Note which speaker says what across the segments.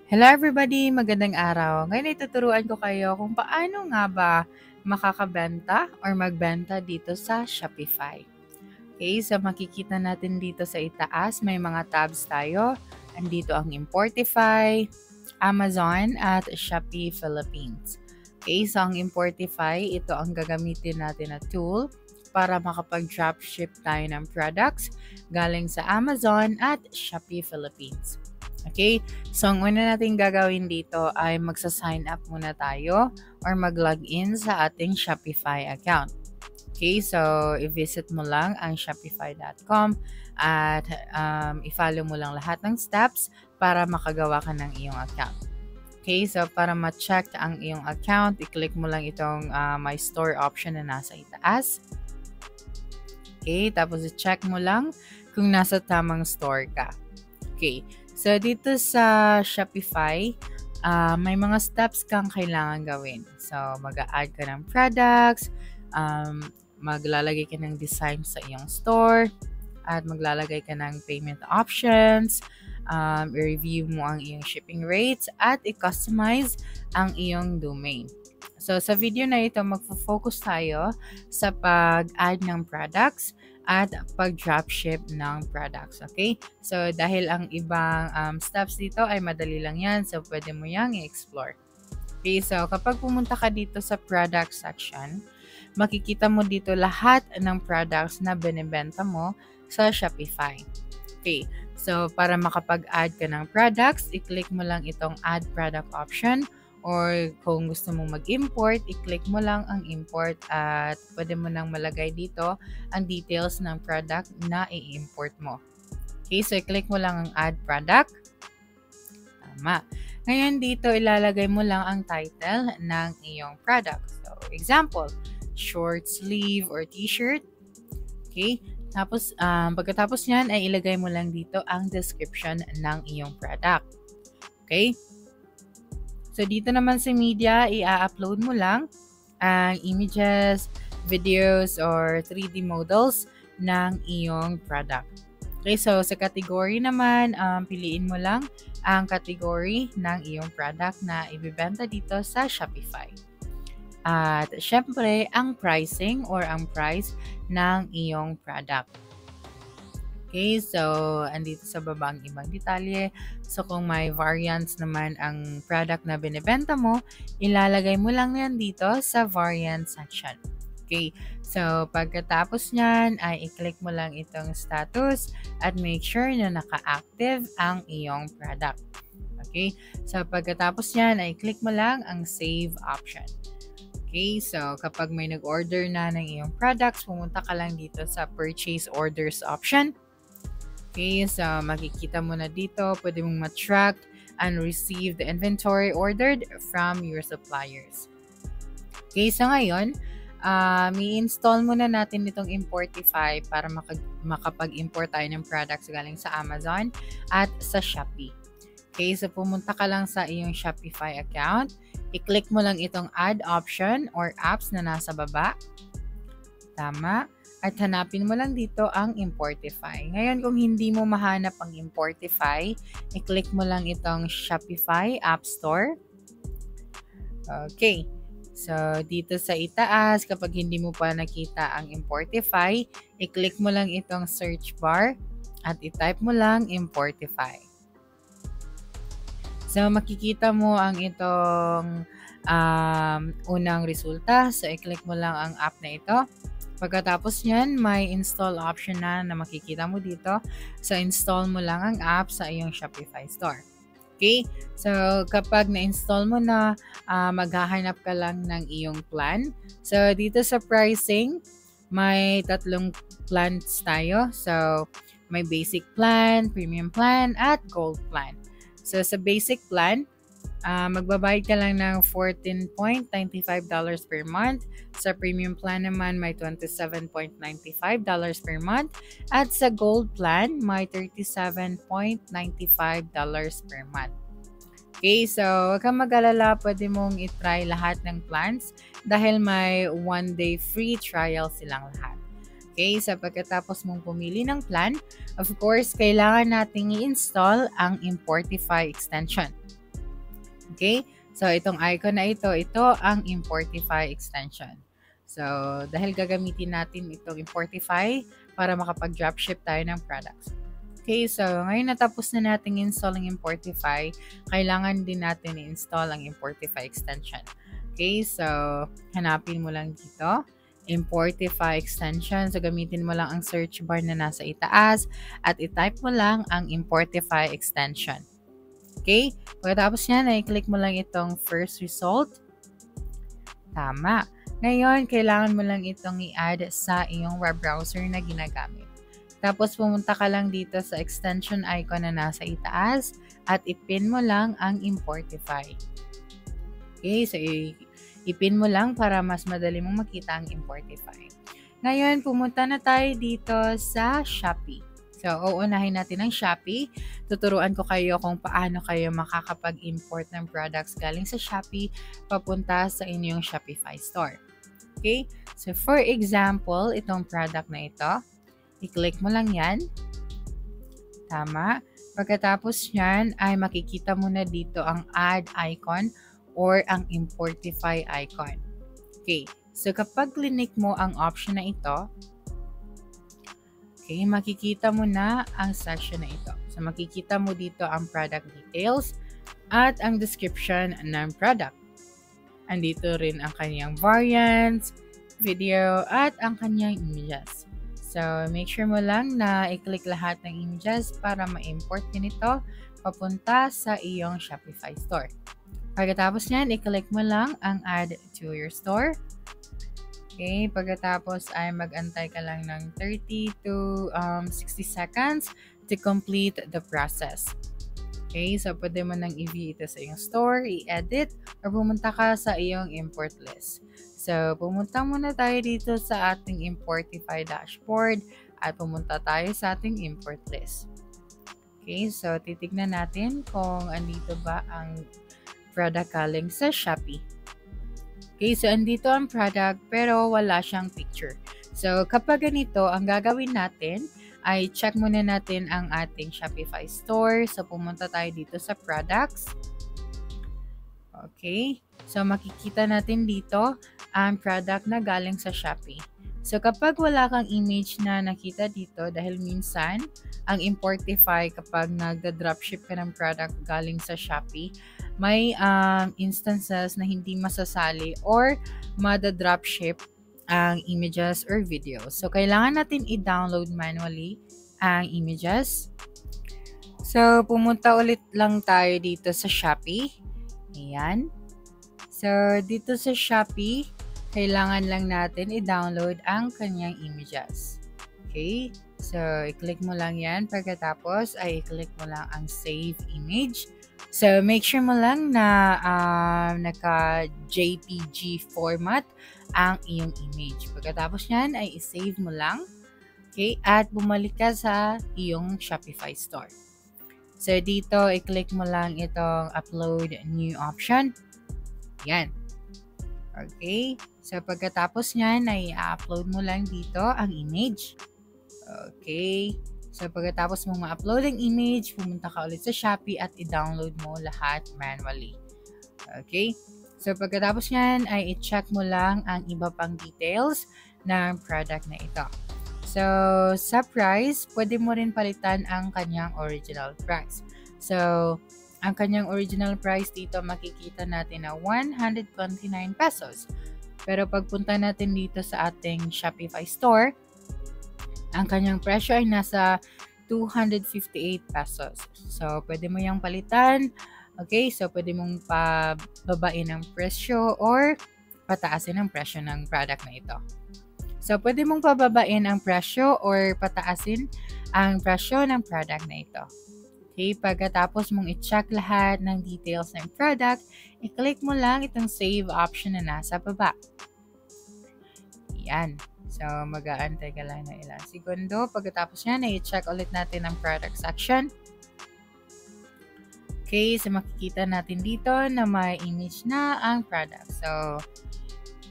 Speaker 1: Hello everybody! Magandang araw. Ngayon ituturuan ko kayo kung paano nga ba makakabenta or magbenta dito sa Shopify. Okay, so makikita natin dito sa itaas, may mga tabs tayo. Andito ang Importify, Amazon at Shopee Philippines. Okay, so ang Importify, ito ang gagamitin natin na tool para makapag-dropship tayo ng products galing sa Amazon at Shopee Philippines. Okay, so ang una natin gagawin dito ay magsa-sign up muna tayo or mag-login sa ating Shopify account. Okay, so i-visit mo lang ang shopify.com at i-follow mo lang lahat ng steps para makagawa ka ng iyong account. Okay, so para ma-check ang iyong account, i-click mo lang itong My Store option na nasa itaas. Okay, tapos i-check mo lang kung nasa tamang store ka. Okay, so dito sa Shopify, may mga steps kang kailangan gawin. So mag-a-add ka ng products, maglalagay ka ng design sa iyong store, at maglalagay ka ng payment options, i-review mo ang iyong shipping rates, at i-customize ang iyong domain. So sa video na ito, magfo-focus tayo sa pag-add ng products at pag-dropship ng products. Okay? So dahil ang ibang steps dito ay madali lang yan, so pwede mo yang i-explore. Okay, so kapag pumunta ka dito sa product section, makikita mo dito lahat ng products na binibenta mo sa Shopify. Okay, so para makapag-add ka ng products, i-click mo lang itong add product option, or kung gusto mong mag-import, i-click mo lang ang import at pwede mo nang malagay dito ang details ng product na i-import mo. Okay, so i-click mo lang ang add product. Tama. Ngayon dito, ilalagay mo lang ang title ng iyong product. So, example, short sleeve or t-shirt. Okay, tapos pagkatapos niyan ay ilagay mo lang dito ang description ng iyong product. Okay? So, dito naman sa media, i-upload mo lang ang images, videos, or 3D models ng iyong product. Okay, so sa category naman, piliin mo lang ang category ng iyong product na ibibenta dito sa Shopify. At syempre, ang pricing or ang price ng iyong product. Okay, so andito sa baba ang ibang detalye. So kung may variants naman ang product na binibenta mo, ilalagay mo lang yan dito sa variant section. Okay, so pagkatapos nyan ay i-click mo lang itong status at make sure na naka-active ang iyong product. Okay, so pagkatapos nyan ay click mo lang ang save option. Okay, so kapag may nag-order na ng iyong products, pumunta ka lang dito sa purchase orders option. Okay, so makikita mo na dito, pwede mong ma-track and receive the inventory ordered from your suppliers. Okay, so ngayon, i-install muna natin itong Importify para makapag-import tayo ng products galing sa Amazon at sa Shopee. Okay, so pumunta ka lang sa iyong Shopify account, i-click mo lang itong add option or apps na nasa baba. Tama. At hanapin mo lang dito ang Importify. Ngayon, kung hindi mo mahanap ang Importify, i-click mo lang itong Shopify App Store. Okay. So, dito sa itaas, kapag hindi mo pa nakita ang Importify, i-click mo lang itong search bar at i-type mo lang Importify. So, makikita mo ang itong unang resulta. So, i-click mo lang ang app na ito. Pagkatapos nyan, may install option na makikita mo dito. So, install mo lang ang app sa iyong Shopify store. Okay? So, kapag na-install mo na, maghahanap ka lang ng iyong plan. So, dito sa pricing, may tatlong plans tayo. So, may basic plan, premium plan, at gold plan. So, sa basic plan, magbabayad ka lang ng $14.95 per month. Sa premium plan naman, may $27.95 per month. At sa gold plan, may $37.95 per month. Okay, so huwag kang mag-alala, pwede mong itry lahat ng plans dahil may 1-day free trial silang lahat. Okay, so pagkatapos mong pumili ng plan, of course, kailangan nating i-install ang Importify extension. Okay? So, itong icon na ito ang Importify extension. So, dahil gagamitin natin itong Importify para makapag-dropship tayo ng products. Okay, so ngayon natapos na natin installing Importify, kailangan din natin i-install ang Importify extension. Okay, so hanapin mo lang dito, Importify extension. So gamitin mo lang ang search bar na nasa itaas at i-type mo lang ang Importify extension. Okay, pagkatapos niyan ay click mo lang itong first result. Tama. Ngayon, kailangan mo lang itong i-add sa iyong web browser na ginagamit. Tapos, pumunta ka lang dito sa extension icon na nasa itaas at ipin mo lang ang Importify. Okay, so ipin mo lang para mas madali mong makita ang Importify. Ngayon, pumunta na tayo dito sa Shopee. So, uunahin natin ang Shopee. Tuturuan ko kayo kung paano kayo makakapag-import ng products galing sa Shopee papunta sa inyong Shopify store. Okay? So, for example, itong product na ito, i-click mo lang yan. Tama. Pagkatapos yan, ay makikita mo na dito ang add icon or ang Importify icon. Okay. So, kapag click mo ang option na ito, okay, makikita mo na ang section na ito. So, makikita mo dito ang product details at ang description ng product. Andito rin ang kanyang variants, video, at ang kanyang images. So, make sure mo lang na i-click lahat ng images para ma-import din ito papunta sa iyong Shopify store. Pagkatapos niyan, i-click mo lang ang add to your store. Okay, pagkatapos ay mag-antay ka lang ng 30 to 60 seconds to complete the process. Okay, so pwede mo nang i-view ito sa iyong store, i-edit, or pumunta ka sa iyong import list. So, pumunta muna tayo dito sa ating Importify dashboard at pumunta tayo sa ating import list. Okay, so titignan natin kung andito ba ang product galing sa Shopee. Okay, so andito ang product pero wala siyang picture. So, kapag ganito, ang gagawin natin ay check muna natin ang ating Shopify store. So, pumunta tayo dito sa products. Okay, so makikita natin dito ang product na galing sa Shopee. So, kapag wala kang image na nakita dito, dahil minsan, ang Importify kapag nagda-dropship ka ng product galing sa Shopee, may instances na hindi masasali or mada-dropship ang images or videos. So, kailangan natin i-download manually ang images. So, pumunta ulit lang tayo dito sa Shopee. Ayan. So, dito sa Shopee, kailangan lang natin i-download ang kanyang images. Okay? So, i-click mo lang yan. Pagkatapos, ay i-click mo lang ang save image. So, make sure mo lang na naka-JPG format ang iyong image. Pagkatapos yan, ay i-save mo lang. Okay? At bumalik ka sa iyong Shopify store. So, dito, i-click mo lang itong upload new option. Yan. Okay? So, pagkatapos nyan, ay i-upload mo lang dito ang image. Okay? So, pagkatapos mong ma-upload ang image, pumunta ka ulit sa Shopee at i-download mo lahat manually. Okay? So, pagkatapos nyan, ay i-check mo lang ang iba pang details ng product na ito. So, sa price, pwede mo rin palitan ang kanyang original price. So, ang kanyang original price dito makikita natin na 129 pesos. Pero pagpunta natin dito sa ating Shopify store, ang kanyang presyo ay nasa 258 pesos. So, pwede mo yung palitan. Okay, so pwede mong pababain ang presyo or pataasin ang presyo ng product na ito. So, pwede mong pababain ang presyo or pataasin ang presyo ng product na ito. Okay, pagkatapos mong i-check lahat ng details ng product, i-click mo lang itong save option na nasa baba. Yan. So, mag-aantay ka lang ng ilang segundo. Pagkatapos yan, i-check ulit natin ang product section. Okay, so makikita natin dito na may image na ang product. So,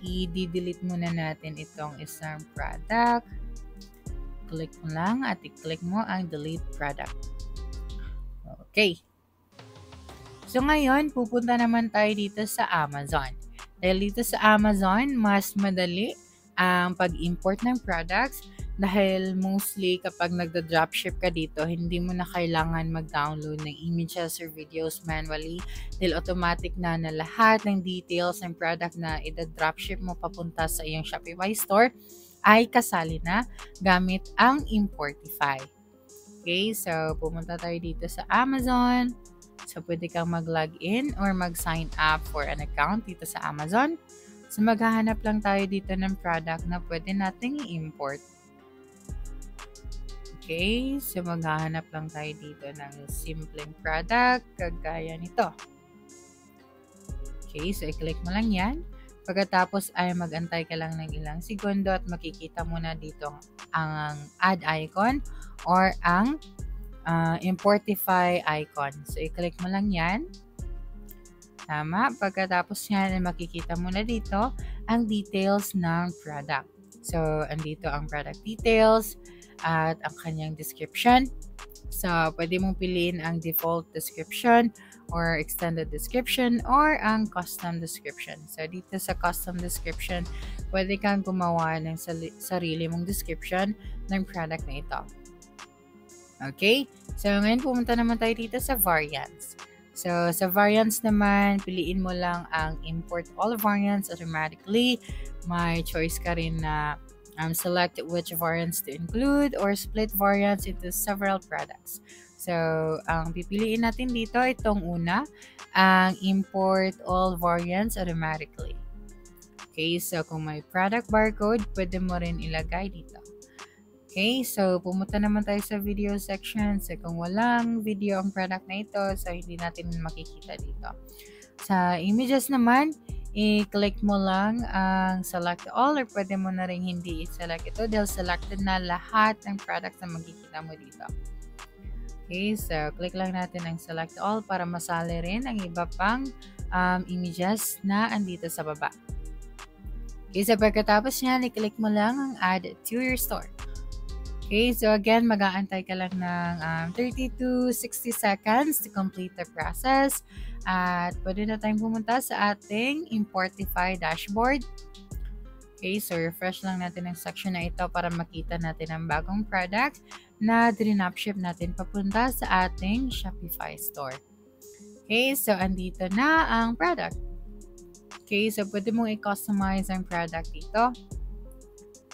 Speaker 1: i-delete muna natin itong isang product. Click mo lang at i-click mo ang delete product. Okay. So ngayon, pupunta naman tayo dito sa Amazon. Dahil dito sa Amazon, mas madali ang pag-import ng products dahil mostly kapag nagda-dropship ka dito, hindi mo na kailangan mag-download ng images or videos manually dahil automatic na lahat ng details ng product na ida-dropship mo papunta sa iyong Shopify store ay kasali na gamit ang Importify. Okay, so pumunta tayo dito sa Amazon. So, pwede kang mag-login or mag-sign up for an account dito sa Amazon. So, maghahanap lang tayo dito ng product na pwede nating i-import. Okay, so maghahanap lang tayo dito ng simpleng product kagaya nito. Okay, so i-click mo lang yan. Pagkatapos ay mag-antay ka lang ng ilang segundo at makikita mo na dito ang add icon or ang Importify icon. So, i-click mo lang yan. Tama. Pagkatapos yan, makikita mo na dito ang details ng product. So, andito ang product details at ang kanyang description. So, pwede mong piliin ang default description or extended description or ang custom description. So, dito sa custom description, pwede kang gumawa ng sarili mong description ng product na ito. Okay? So, ngayon pumunta naman tayo dito sa variants. So, sa variants naman, piliin mo lang ang import all variants automatically. May choice ka rin na select which variants to include or split variants into several products. So, ang pipiliin natin dito, itong una, ang import all variants automatically. Okay, so kung may product barcode, pwede mo rin ilagay dito. Okay, so pumunta naman tayo sa video section. So kung walang video ang product na ito, so hindi natin makikita dito. Sa images naman, i-click mo lang ang select all or pwede mo na rin hindi i-select ito dahil selected na lahat ng products na makikita mo dito. Okay, so click lang natin ang select all para masali rin ang iba pang images na andito sa baba. Okay, so pagkatapos niyan, i-click mo lang ang add to your store. Okay, so again, mag-aantay ka lang ng 30 to 60 seconds to complete the process. At pwede na tayong pumunta sa ating Importify dashboard. Okay, so refresh lang natin ang section na ito para makita natin ang bagong product na drinopship natin papunta sa ating Shopify store. Okay, so andito na ang product. Okay, so pwede mong i-customize ang product dito.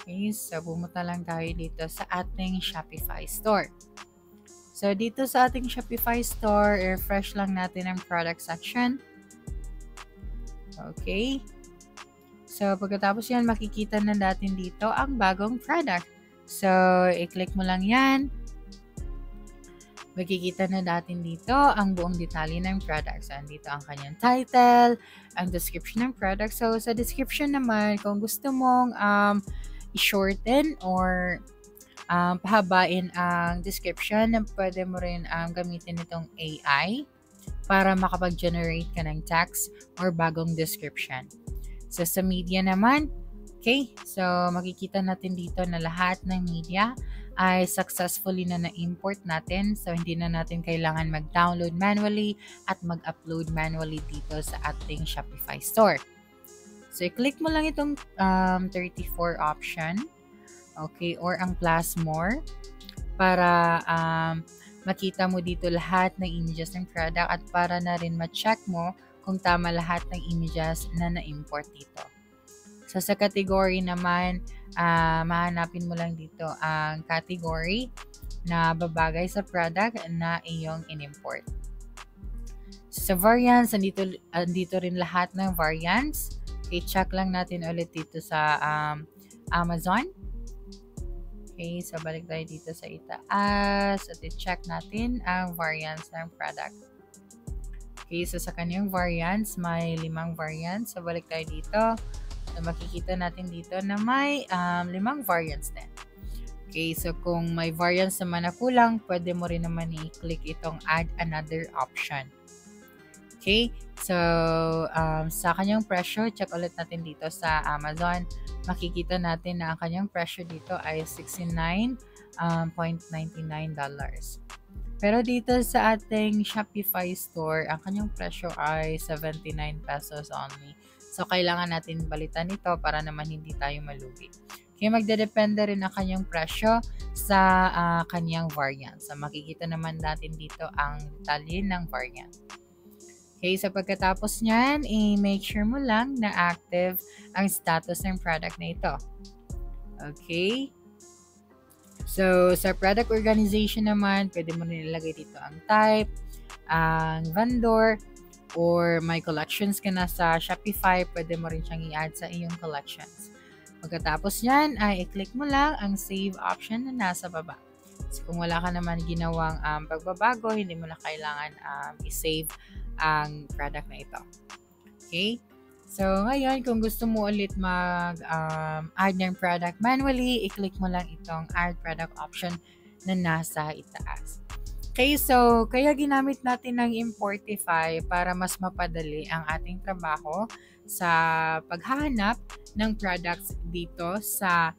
Speaker 1: Okay, so pumunta lang tayo dito sa ating Shopify store. So, dito sa ating Shopify store, refresh lang natin ang product section. Okay. So, pagkatapos yan, makikita na natin dito ang bagong product. So, i-click mo lang yan. Makikita na natin dito ang buong detalye ng product. So, andito ang kanyang title, ang description ng product. So, sa description naman, kung gusto mong i-shorten or pahabain ang description, pwede mo rin gamitin itong AI para makapag-generate ka ng text or bagong description. So, sa media naman, okay, so makikita natin dito na lahat ng media ay successfully na na-import natin. So, hindi na natin kailangan mag-download manually at mag-upload manually dito sa ating Shopify store. So, i-click mo lang itong 34 option, okay, or ang plus more para makita mo dito lahat ng images ng product at para na rin ma-check mo kung tama lahat ng images na na-import dito. So, sa category naman, mahanapin mo lang dito ang category na babagay sa product na iyong in-import. So, sa variants, andito rin lahat ng variants. I-check lang natin ulit dito sa Amazon. Okay, so balik tayo dito sa itaas at i-check natin ang variants ng product. Okay, so sa kanyang variants, may 5 variants. So balik tayo dito. So makikita natin dito na may 5 variants din. Okay, so kung may variants naman na kulang, pwede mo rin naman i-click itong add another option. Okay, so sa kanyang presyo, check ulit natin dito sa Amazon. Makikita natin na ang kanyang presyo dito ay $69.99. Pero dito sa ating Shopify store, ang kanyang presyo ay 79 pesos only. So, kailangan natin balitan ito para naman hindi tayo malugi. Kaya magdedepende rin ang kanyang presyo sa kanyang variant. So, makikita naman natin dito ang detalye ng variant. Okay, so pagkatapos niyan, i-make sure mo lang na active ang status ng product na ito. Okay? So, sa product organization naman, pwede mo nilagay dito ang type, ang vendor, or may collections ka na sa Shopify, pwede mo rin siyang i-add sa iyong collections. Pagkatapos yan, ay i-click mo lang ang save option na nasa baba. So, kung wala ka naman ginawang pagbabago, hindi mo na kailangan i-save ang product na ito. Okay? So, ngayon, kung gusto mo ulit mag-add ng product manually, i-click mo lang itong add product option na nasa itaas. Okay, so, kaya ginamit natin ng Importify para mas mapadali ang ating trabaho sa paghahanap ng products dito sa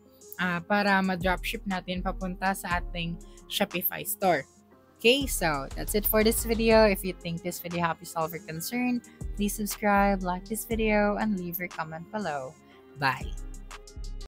Speaker 1: para ma-dropship natin papunta sa ating Shopify store. Okay, so that's it for this video. If you think this video helped you solve your concern, please subscribe, like this video, and leave your comment below. Bye!